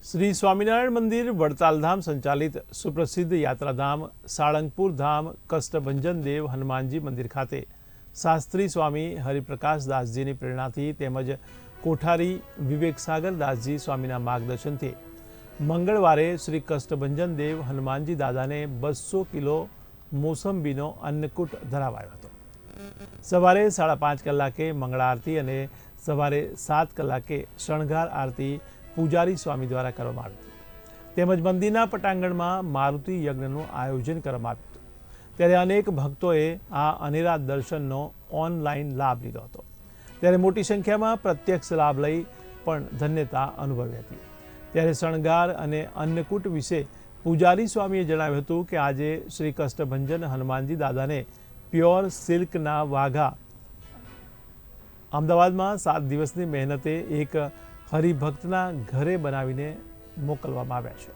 શ્રી સ્વામિનારાયણ મંદિર વડતાલધામ સંચાલિત સુપ્રસિદ્ધ યાત્રાધામ સાળંગપુર ધામ કષ્ટભંજન દેવ હનુમાનજી મંદિર ખાતે શાસ્ત્રી સ્વામી હરિપ્રકાશ દાસજીની પ્રેરણાથી તેમજ કોઠારી વિવેકસાગર દાસજી સ્વામીના માર્ગદર્શનથી મંગળવારે શ્રી કષ્ટભંજન દેવ હનુમાનજી દાદાને 200 કિલો મોસંબીનો અન્નકૂટ ધરાવાયો હતો। સવારે 5:30 કલાકે મંગળા આરતી અને સવારે 7 કલાકે શણગાર આરતી પૂજારી સ્વામી દ્વારા કરવામાં આવી હતી। તેમજ મંદિરના પટાંગણમાં મારુતિ યજ્ઞનું આયોજન કરવામાં આવ્યું હતું। ત્યારે અનેક ભક્તોએ આ અનેરા દર્શનનો ઓનલાઈન લાભ લીધો હતો। ત્યારે મોટી સંખ્યામાં પ્રત્યક્ષ લાભ લઈ પણ ધન્યતા અનુભવી હતી। ત્યારે શણગાર અને અન્નકૂટ વિશે પૂજારી સ્વામીએ જણાવ્યું હતું કે આજે શ્રી કષ્ટભંજન હનુમાનજી દાદાને પ્યોર સિલ્કના વાઘા અમદાવાદમાં 7 દિવસની મહેનતે એક હરિભક્તના ઘરે બનાવીને મોકલવામાં આવ્યા છે।